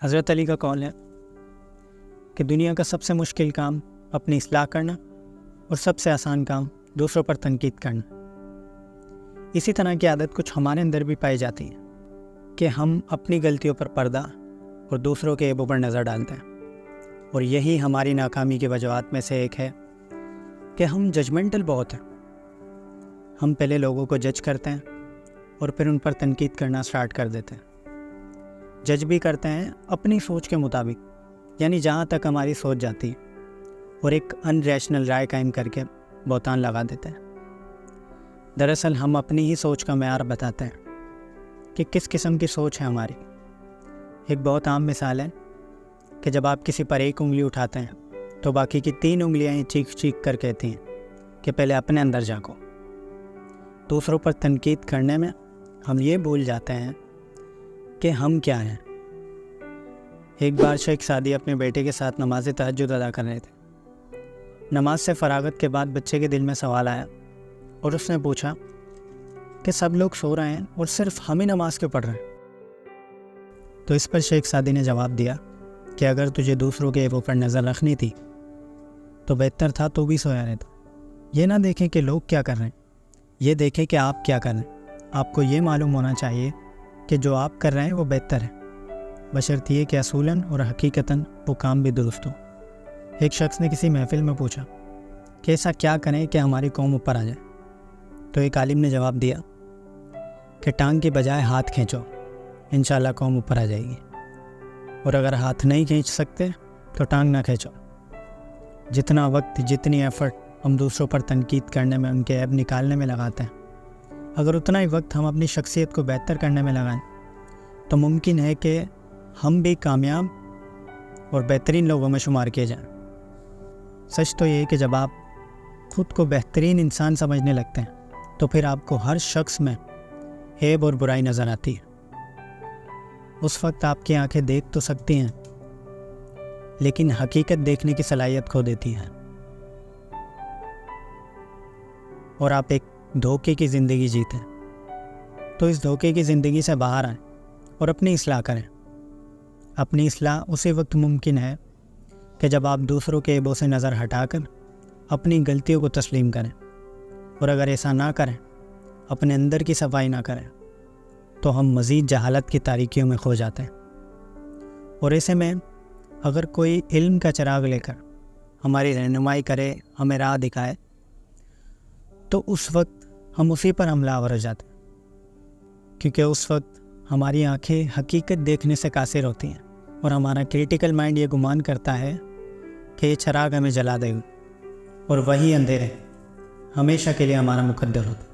حضرت علی کا قول ہے کہ دنیا کا سب سے مشکل کام اپنی اصلاح کرنا اور سب سے آسان کام دوسروں پر تنقید کرنا۔ اسی طرح کی عادت کچھ ہمارے اندر بھی پائی جاتی ہے کہ ہم اپنی غلطیوں پر پردہ اور دوسروں کے عیبوں پر نظر ڈالتے ہیں، اور یہی ہماری ناکامی کی وجوہات میں سے ایک ہے کہ ہم ججمنٹل بہت ہیں۔ ہم پہلے لوگوں کو جج کرتے ہیں اور پھر ان پر تنقید کرنا سٹارٹ کر دیتے ہیں۔ جج بھی کرتے ہیں اپنی سوچ کے مطابق، یعنی جہاں تک ہماری سوچ جاتی ہے، اور ایک ان ریشنل رائے قائم کر کے بہتان لگا دیتے ہیں۔ دراصل ہم اپنی ہی سوچ کا معیار بتاتے ہیں کہ کس قسم کی سوچ ہے ہماری۔ ایک بہت عام مثال ہے کہ جب آپ کسی پر ایک انگلی اٹھاتے ہیں تو باقی کی 3 انگلیاں ہی چیخ چیخ کر کہتی ہیں کہ پہلے اپنے اندر جھانکو۔ دوسروں پر تنقید کرنے میں ہم یہ بھول جاتے ہیں کہ ہم کیا ہیں۔ ایک بار شیخ سعدی اپنے بیٹے کے ساتھ نماز تہجد ادا کر رہے تھے۔ نماز سے فراغت کے بعد بچے کے دل میں سوال آیا اور اس نے پوچھا کہ سب لوگ سو رہے ہیں اور صرف ہم ہی نماز کیوں پڑھ رہے ہیں؟ تو اس پر شیخ سعدی نے جواب دیا کہ اگر تجھے دوسروں کے عیبوں پر نظر رکھنی تھی تو بہتر تھا تو بھی سویا رہتا۔ یہ نہ دیکھیں کہ لوگ کیا کر رہے ہیں، یہ دیکھیں کہ آپ کیا کر رہے ہیں۔ آپ کو یہ معلوم ہونا چاہیے کہ جو آپ کر رہے ہیں وہ بہتر ہے، بشرط یہ کہ اصولاً اور حقیقتاً وہ کام بھی درست ہو۔ ایک شخص نے کسی محفل میں پوچھا کہ ایسا کیا کریں کہ ہماری قوم اوپر آ جائے؟ تو ایک عالم نے جواب دیا کہ ٹانگ کی بجائے ہاتھ کھینچو، انشاءاللہ قوم اوپر آ جائے گی، اور اگر ہاتھ نہیں کھینچ سکتے تو ٹانگ نہ کھینچو۔ جتنا وقت، جتنی ایفرٹ ہم دوسروں پر تنقید کرنے میں، ان کے عیب نکالنے میں لگاتے ہیں، اگر اتنا ہی وقت ہم اپنی شخصیت کو بہتر کرنے میں لگائیں تو ممکن ہے کہ ہم بھی کامیاب اور بہترین لوگوں میں شمار کیے جائیں۔ سچ تو یہ ہے کہ جب آپ خود کو بہترین انسان سمجھنے لگتے ہیں تو پھر آپ کو ہر شخص میں عیب اور برائی نظر آتی ہے۔ اس وقت آپ کی آنکھیں دیکھ تو سکتی ہیں لیکن حقیقت دیکھنے کی صلاحیت کھو دیتی ہے، اور آپ ایک دھوکے کی زندگی جیتے ہیں۔ تو اس دھوکے کی زندگی سے باہر آئیں اور اپنی اصلاح کریں۔ اپنی اصلاح اسی وقت ممکن ہے کہ جب آپ دوسروں کے عیبوں سے نظر ہٹا کر اپنی غلطیوں کو تسلیم کریں، اور اگر ایسا نہ کریں، اپنے اندر کی صفائی نہ کریں، تو ہم مزید جہالت کی تاریکیوں میں کھو جاتے ہیں۔ اور ایسے میں اگر کوئی علم کا چراغ لے کر ہماری رہنمائی کرے، ہمیں راہ دکھائے، تو اس وقت ہم اسی پر حملہ آور ہو جاتے ہیں، کیونکہ اس وقت ہماری آنکھیں حقیقت دیکھنے سے قاصر ہوتی ہیں، اور ہمارا کریٹیکل مائنڈ یہ گمان کرتا ہے کہ یہ چراغ ہمیں جلا دے گا، اور وہی اندھیرے ہمیشہ کے لیے ہمارا مقدر ہوتا ہے۔